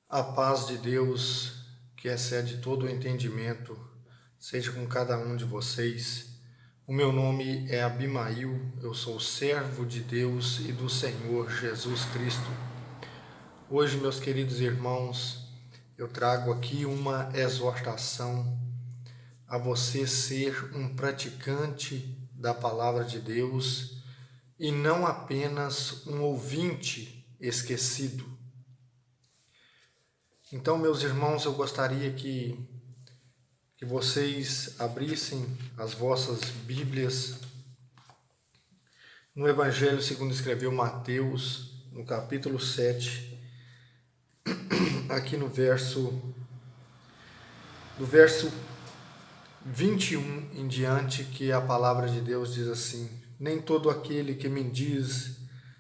A paz de Deus, que excede todo o entendimento, seja com cada um de vocês. O meu nome é Abimail, eu sou servo de Deus e do Senhor Jesus Cristo. Hoje, meus queridos irmãos, eu trago aqui uma exortação a você ser um praticante da palavra de Deus e não apenas um ouvinte esquecido. Então, meus irmãos, eu gostaria que vocês abrissem as vossas Bíblias no Evangelho segundo escreveu Mateus, no capítulo 7, aqui no do verso 21 em diante, que a palavra de Deus diz assim: Nem todo aquele que me diz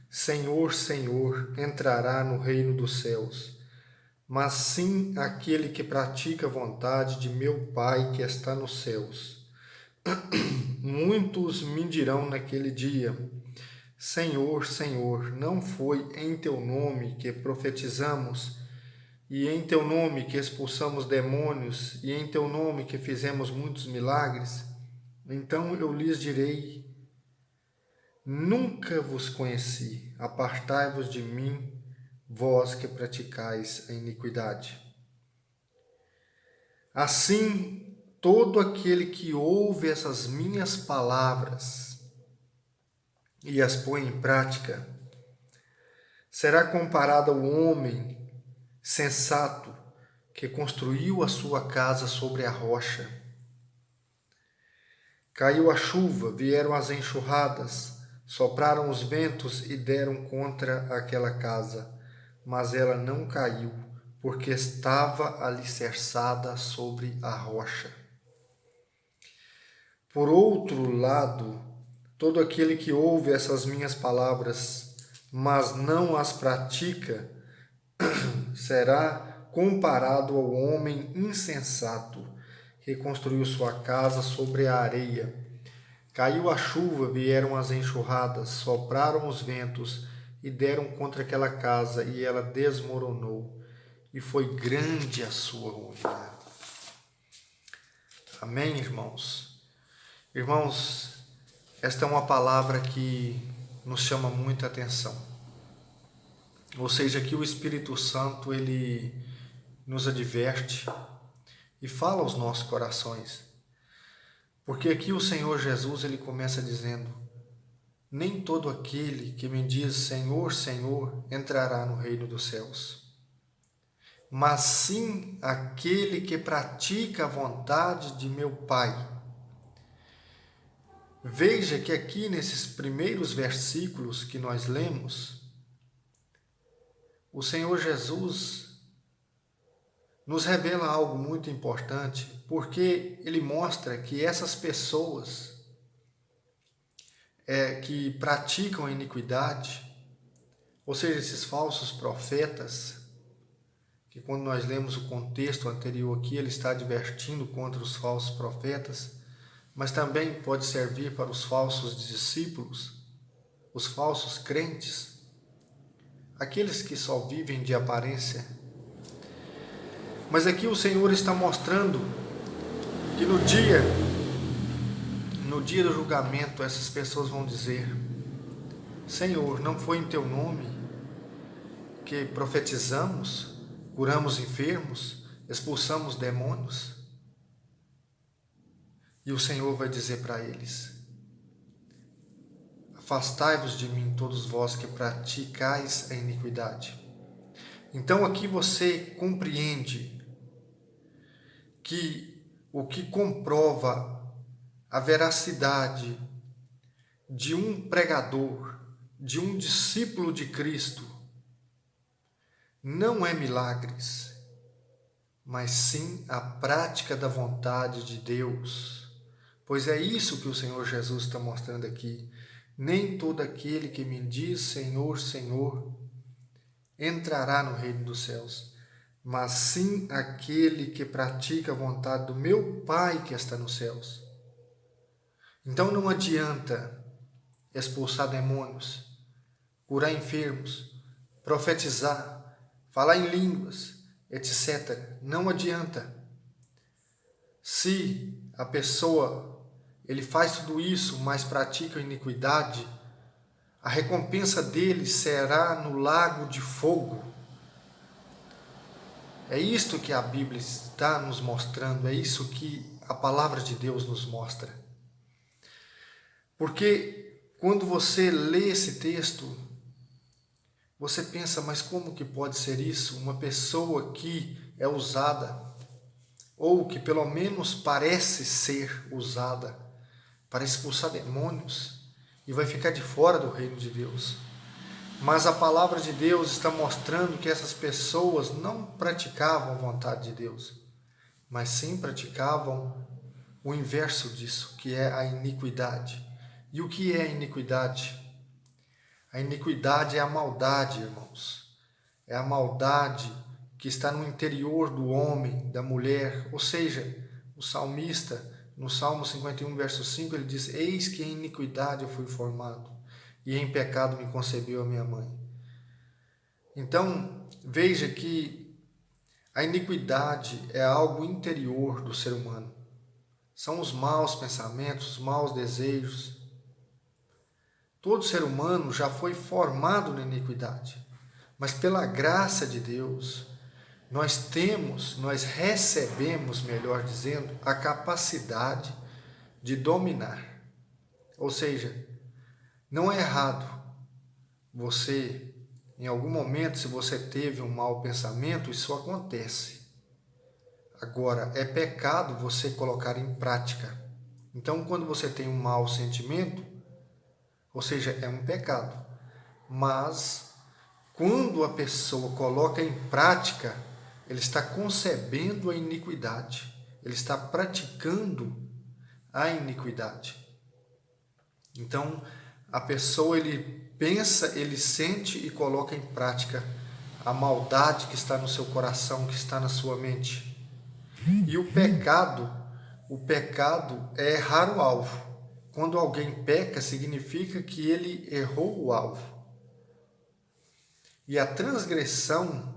Senhor, Senhor, entrará no reino dos céus, mas sim aquele que pratica a vontade de meu Pai que está nos céus. Muitos me dirão naquele dia: Senhor, Senhor, não foi em teu nome que profetizamos, e em teu nome que expulsamos demônios, e em teu nome que fizemos muitos milagres? Então eu lhes direi: Nunca vos conheci, apartai-vos de mim, vós que praticais a iniquidade. Assim, todo aquele que ouve essas minhas palavras e as põe em prática, será comparado ao homem sensato que construiu a sua casa sobre a rocha. Caiu a chuva, vieram as enxurradas, sopraram os ventos e deram contra aquela casa, mas ela não caiu, porque estava alicerçada sobre a rocha. Por outro lado, todo aquele que ouve essas minhas palavras, mas não as pratica, será comparado ao homem insensato que construiu sua casa sobre a areia. Caiu a chuva, vieram as enxurradas, sopraram os ventos e deram contra aquela casa, e ela desmoronou, e foi grande a sua ruína. Amém, irmãos? Irmãos, esta é uma palavra que nos chama muita atenção. Ou seja, que o Espírito Santo, ele nos adverte e fala aos nossos corações. Porque aqui o Senhor Jesus, ele começa dizendo: Nem todo aquele que me diz Senhor, Senhor, entrará no reino dos céus, mas sim aquele que pratica a vontade de meu Pai. Veja que aqui nesses primeiros versículos que nós lemos, o Senhor Jesus nos revela algo muito importante, porque ele mostra que essas pessoas que praticam a iniquidade, ou seja, esses falsos profetas, que quando nós lemos o contexto anterior aqui, ele está advertindo contra os falsos profetas, mas também pode servir para os falsos discípulos, os falsos crentes, aqueles que só vivem de aparência. Mas aqui o Senhor está mostrando que no dia do julgamento, essas pessoas vão dizer: Senhor, não foi em teu nome que profetizamos, curamos enfermos, expulsamos demônios? E o Senhor vai dizer para eles: Afastai-vos de mim, todos vós que praticais a iniquidade. Então aqui você compreende que o que comprova a veracidade de um pregador, de um discípulo de Cristo, não é milagres, mas sim a prática da vontade de Deus. Pois é isso que o Senhor Jesus está mostrando aqui. Nem todo aquele que me diz Senhor, Senhor, entrará no reino dos céus, mas sim aquele que pratica a vontade do meu Pai que está nos céus. Então não adianta expulsar demônios, curar enfermos, profetizar, falar em línguas, etc. Não adianta. Se a pessoa ele faz tudo isso, mas pratica iniquidade, a recompensa dele será no lago de fogo. É isto que a Bíblia está nos mostrando, é isso que a palavra de Deus nos mostra. Porque quando você lê esse texto, você pensa, mas como que pode ser isso? Uma pessoa que é usada, ou que pelo menos parece ser usada para expulsar demônios, e vai ficar de fora do reino de Deus. Mas a palavra de Deus está mostrando que essas pessoas não praticavam a vontade de Deus, mas sim praticavam o inverso disso, que é a iniquidade. E o que é a iniquidade? A iniquidade é a maldade, irmãos. É a maldade que está no interior do homem, da mulher. Ou seja, o salmista, no Salmo 51, verso 5, ele diz: eis que em iniquidade eu fui formado, e em pecado me concebeu a minha mãe. Então, veja que a iniquidade é algo interior do ser humano. São os maus pensamentos, os maus desejos. Todo ser humano já foi formado na iniquidade, mas pela graça de Deus, nós recebemos, melhor dizendo, a capacidade de dominar. Ou seja, não é errado você, em algum momento, se você teve um mau pensamento, isso acontece. Agora, é pecado você colocar em prática. Então, quando você tem um mau sentimento, ou seja, é um pecado. Mas, quando a pessoa coloca em prática, ele está concebendo a iniquidade. Ele está praticando a iniquidade. Então, a pessoa, ele pensa, ele sente e coloca em prática a maldade que está no seu coração, que está na sua mente. E o pecado é errar o alvo. Quando alguém peca, significa que ele errou o alvo. E a transgressão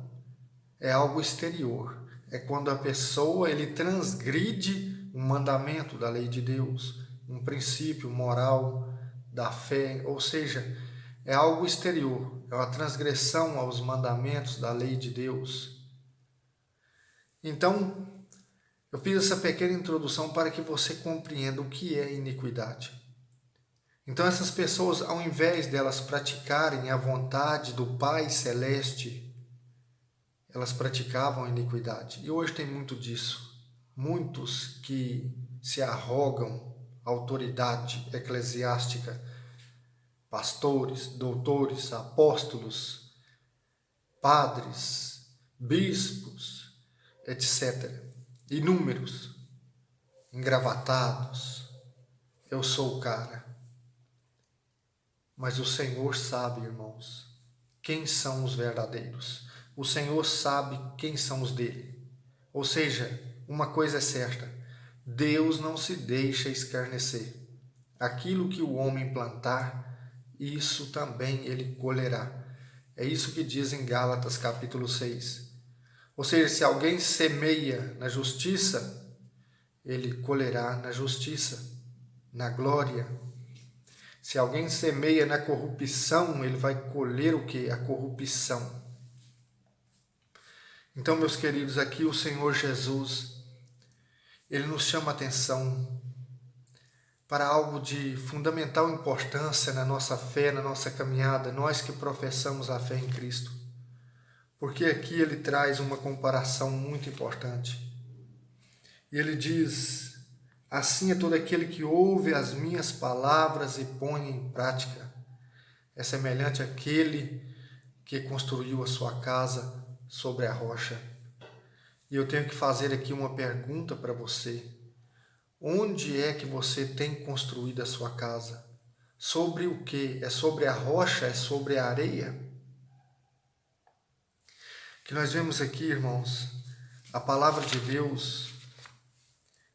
é algo exterior. É quando a pessoa ele transgride um mandamento da lei de Deus, um princípio moral da fé, ou seja, é algo exterior, é uma transgressão aos mandamentos da lei de Deus. Então, eu fiz essa pequena introdução para que você compreenda o que é iniquidade. Então, essas pessoas, ao invés delas praticarem a vontade do Pai Celeste, elas praticavam a iniquidade. E hoje tem muito disso. Muitos que se arrogam autoridade eclesiástica, pastores, doutores, apóstolos, padres, bispos, etc. Inúmeros, engravatados. Eu sou o cara. Mas o Senhor sabe, irmãos, quem são os verdadeiros. O Senhor sabe quem são os dele. Ou seja, uma coisa é certa: Deus não se deixa escarnecer. Aquilo que o homem plantar, isso também ele colherá. É isso que diz em Gálatas capítulo 6. Ou seja, se alguém semeia na justiça, ele colherá na justiça, na glória. Se alguém semeia na corrupção, ele vai colher o quê? A corrupção. Então, meus queridos, aqui o Senhor Jesus, ele nos chama a atenção para algo de fundamental importância na nossa fé, na nossa caminhada, nós que professamos a fé em Cristo. Porque aqui ele traz uma comparação muito importante. E ele diz: assim é todo aquele que ouve as minhas palavras e põe em prática. É semelhante àquele que construiu a sua casa sobre a rocha. E eu tenho que fazer aqui uma pergunta para você. Onde é que você tem construído a sua casa? Sobre o quê? É sobre a rocha? É sobre a areia? Que nós vemos aqui, irmãos, a palavra de Deus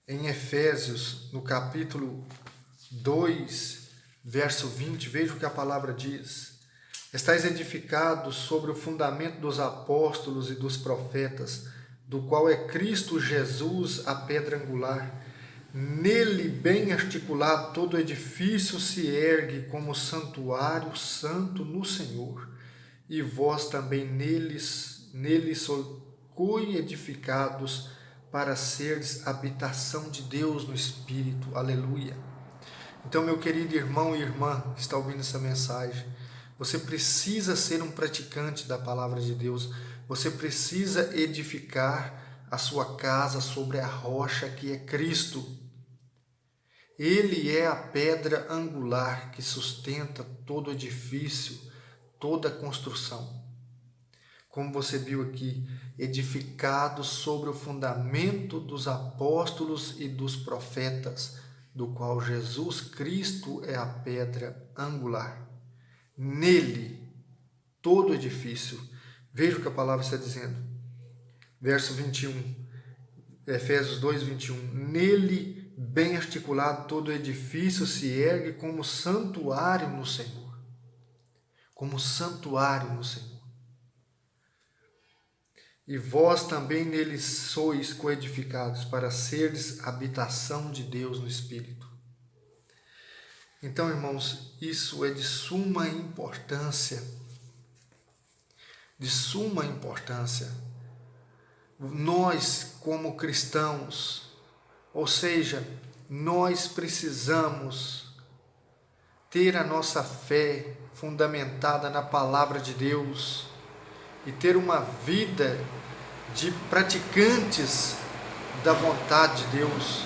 em Efésios, no capítulo 2, verso 20. Veja o que a palavra diz. Estais edificados sobre o fundamento dos apóstolos e dos profetas, do qual é Cristo Jesus a pedra angular. Nele, bem articulado, todo edifício se ergue como santuário santo no Senhor. E vós também nele sois co-edificados para seres habitação de Deus no Espírito. Aleluia. Então, meu querido irmão e irmã que está ouvindo essa mensagem, você precisa ser um praticante da palavra de Deus. Você precisa edificar a sua casa sobre a rocha que é Cristo. Ele é a pedra angular que sustenta todo edifício, toda construção. Como você viu aqui, edificado sobre o fundamento dos apóstolos e dos profetas, do qual Jesus Cristo é a pedra angular. Nele, todo edifício. Veja o que a palavra está dizendo. Verso 21, Efésios 2, 21. Nele, bem articulado, todo edifício se ergue como santuário no Senhor. Como santuário no Senhor. E vós também neles sois coedificados para seres habitação de Deus no Espírito. Então, irmãos, isso é de suma importância. De suma importância. Nós, como cristãos, ou seja, nós precisamos ter a nossa fé fundamentada na palavra de Deus e ter uma vida de praticantes da vontade de Deus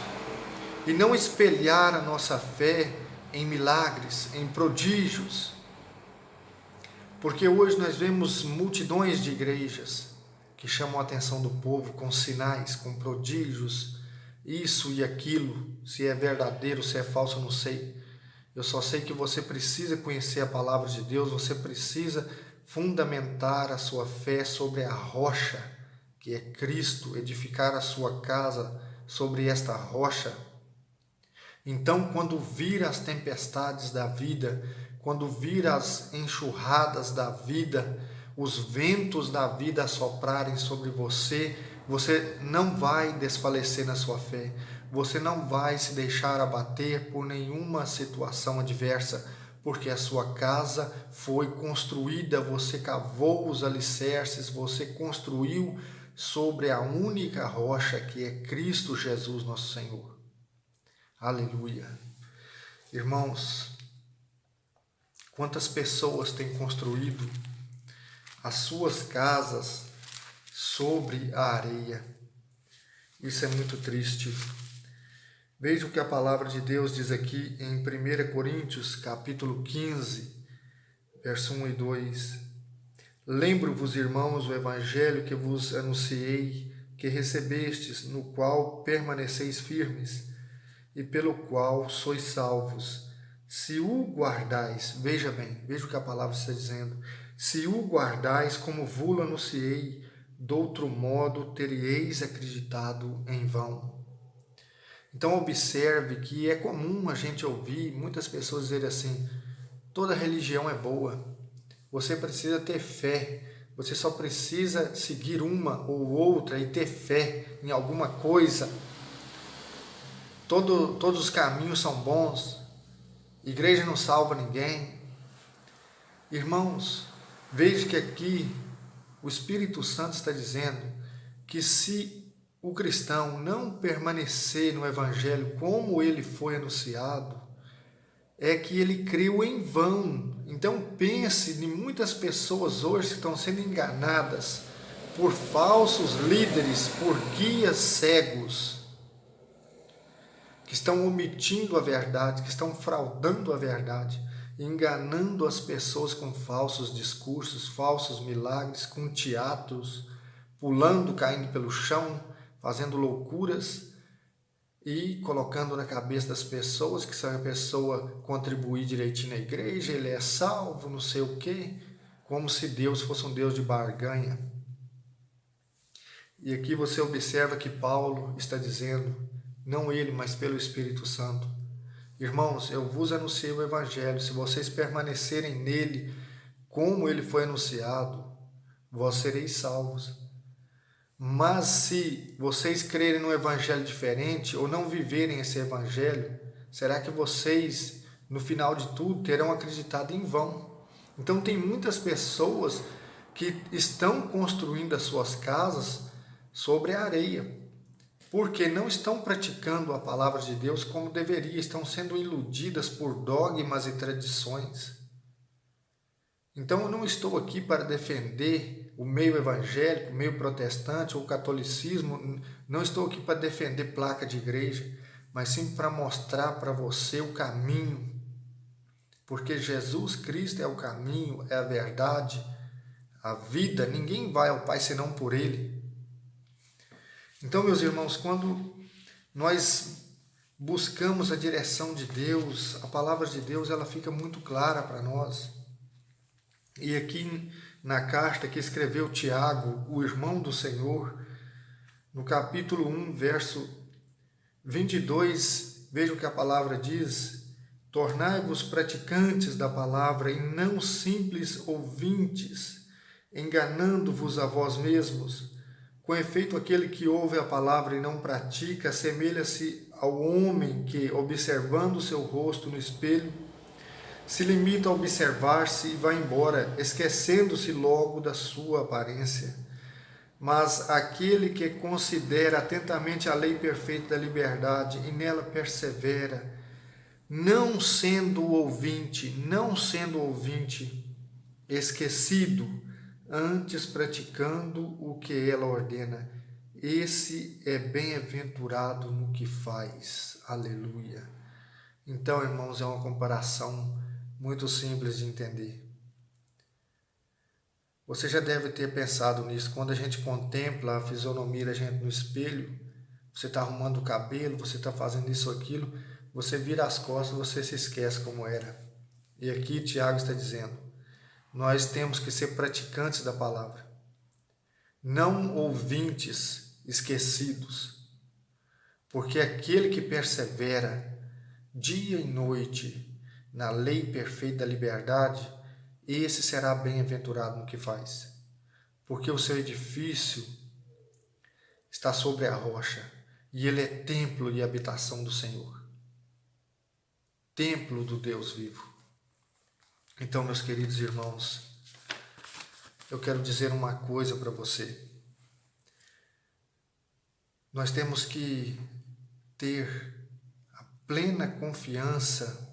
e não espelhar a nossa fé em milagres, em prodígios, porque hoje nós vemos multidões de igrejas que chamam a atenção do povo com sinais, com prodígios, isso e aquilo, se é verdadeiro, se é falso, eu não sei. Eu só sei que você precisa conhecer a palavra de Deus, você precisa fundamentar a sua fé sobre a rocha, que é Cristo, edificar a sua casa sobre esta rocha. Então, quando vir as tempestades da vida, quando vir as enxurradas da vida, os ventos da vida assoprarem sobre você, você não vai desfalecer na sua fé, você não vai se deixar abater por nenhuma situação adversa, porque a sua casa foi construída, você cavou os alicerces, você construiu sobre a única rocha que é Cristo Jesus, nosso Senhor. Aleluia. Irmãos, quantas pessoas têm construído as suas casas sobre a areia? Isso é muito triste. Veja o que a palavra de Deus diz aqui em 1 Coríntios, capítulo 15, verso 1 e 2. Lembro-vos, irmãos, o evangelho que vos anunciei, que recebestes, no qual permaneceis firmes, e pelo qual sois salvos, se o guardais. Veja bem, veja o que a palavra está dizendo. Se o guardais como vos anunciei, de outro modo teríeis acreditado em vão. Então observe que é comum a gente ouvir muitas pessoas dizerem assim: toda religião é boa, você precisa ter fé, você só precisa seguir uma ou outra e ter fé em alguma coisa. Todos os caminhos são bons, igreja não salva ninguém. Irmãos, veja que aqui o Espírito Santo está dizendo que se o cristão não permanecer no Evangelho como ele foi anunciado, é que ele creu em vão. Então pense em muitas pessoas hoje que estão sendo enganadas por falsos líderes, por guias cegos, que estão omitindo a verdade, que estão fraudando a verdade, enganando as pessoas com falsos discursos, falsos milagres, com teatros, pulando, caindo pelo chão, fazendo loucuras e colocando na cabeça das pessoas que se a pessoa contribuir direitinho na igreja, ele é salvo, não sei o quê, como se Deus fosse um Deus de barganha. E aqui você observa que Paulo está dizendo, não ele, mas pelo Espírito Santo: irmãos, eu vos anunciei o Evangelho, se vocês permanecerem nele, como ele foi anunciado, vós sereis salvos. Mas se vocês crerem num evangelho diferente ou não viverem esse evangelho, será que vocês, no final de tudo, terão acreditado em vão? Então tem muitas pessoas que estão construindo as suas casas sobre a areia, porque não estão praticando a palavra de Deus como deveria, estão sendo iludidas por dogmas e tradições. Então eu não estou aqui para defender o meio evangélico, o meio protestante ou o catolicismo, não estou aqui para defender placa de igreja, mas sim para mostrar para você o caminho, porque Jesus Cristo é o caminho, é a verdade, a vida, ninguém vai ao Pai senão por Ele. Então, meus irmãos, quando nós buscamos a direção de Deus, a palavra de Deus, ela fica muito clara para nós. E aqui na carta que escreveu Tiago, o irmão do Senhor, no capítulo 1, verso 22, veja o que a palavra diz: tornai-vos praticantes da palavra e não simples ouvintes, enganando-vos a vós mesmos. Com efeito, aquele que ouve a palavra e não pratica, assemelha-se ao homem que, observando o seu rosto no espelho, se limita a observar-se e vai embora, esquecendo-se logo da sua aparência. Mas aquele que considera atentamente a lei perfeita da liberdade e nela persevera, não sendo ouvinte esquecido, antes praticando o que ela ordena, esse é bem-aventurado no que faz. Aleluia. Então, irmãos, é uma comparação muito simples de entender. Você já deve ter pensado nisso. Quando a gente contempla a fisionomia da gente no espelho, você está arrumando o cabelo, você está fazendo isso ou aquilo, você vira as costas, você se esquece como era. E aqui Tiago está dizendo, nós temos que ser praticantes da palavra, não ouvintes esquecidos, porque aquele que persevera dia e noite na lei perfeita da liberdade, esse será bem-aventurado no que faz, porque o seu edifício está sobre a rocha e ele é templo e habitação do Senhor, templo do Deus vivo. Então, meus queridos irmãos, eu quero dizer uma coisa para você. Nós temos que ter a plena confiança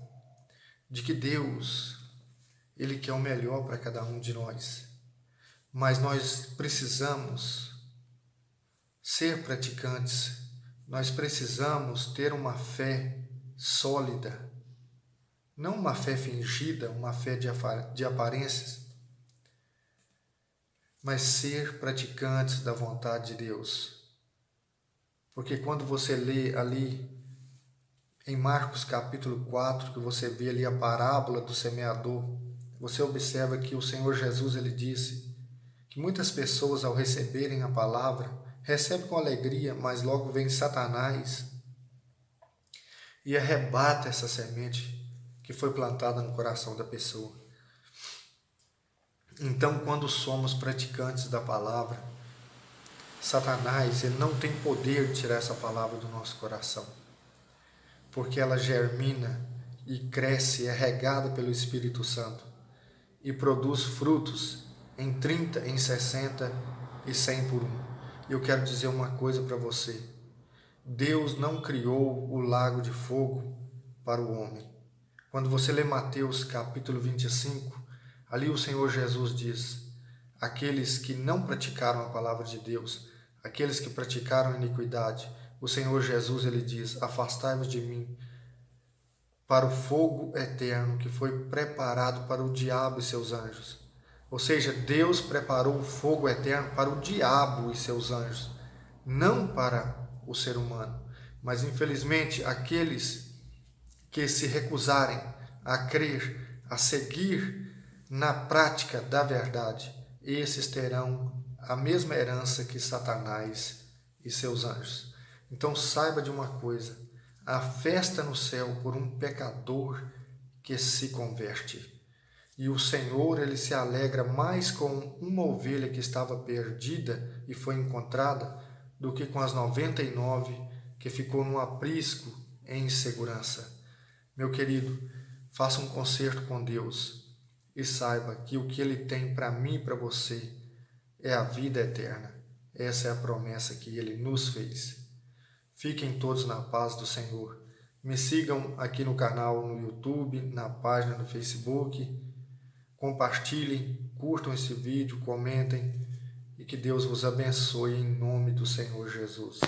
de que Deus, Ele quer o melhor para cada um de nós. Mas nós precisamos ser praticantes, nós precisamos ter uma fé sólida, não uma fé fingida, uma fé de aparências, mas ser praticantes da vontade de Deus. Porque quando você lê ali em Marcos capítulo 4, que você vê ali a parábola do semeador, você observa que o Senhor Jesus ele disse que muitas pessoas ao receberem a palavra, recebem com alegria, mas logo vem Satanás e arrebata essa semente que foi plantada no coração da pessoa. Então, quando somos praticantes da palavra, Satanás ele não tem poder de tirar essa palavra do nosso coração, porque ela germina e cresce, é regada pelo Espírito Santo e produz frutos em 30, em 60 e 100 por um. Eu quero dizer uma coisa para você. Deus não criou o lago de fogo para o homem. Quando você lê Mateus capítulo 25, ali o Senhor Jesus diz, aqueles que não praticaram a palavra de Deus, aqueles que praticaram a iniquidade, o Senhor Jesus ele diz, afastai-vos de mim, para o fogo eterno que foi preparado para o diabo e seus anjos. Ou seja, Deus preparou o fogo eterno para o diabo e seus anjos, não para o ser humano. Mas infelizmente aqueles que se recusarem a crer, a seguir na prática da verdade, esses terão a mesma herança que Satanás e seus anjos. Então saiba de uma coisa, há festa no céu por um pecador que se converte. E o Senhor, ele se alegra mais com uma ovelha que estava perdida e foi encontrada do que com as 99 que ficou no aprisco em insegurança. Meu querido, faça um concerto com Deus e saiba que o que Ele tem para mim e para você é a vida eterna. Essa é a promessa que Ele nos fez. Fiquem todos na paz do Senhor. Me sigam aqui no canal no YouTube, na página no Facebook. Compartilhem, curtam esse vídeo, comentem e que Deus vos abençoe em nome do Senhor Jesus.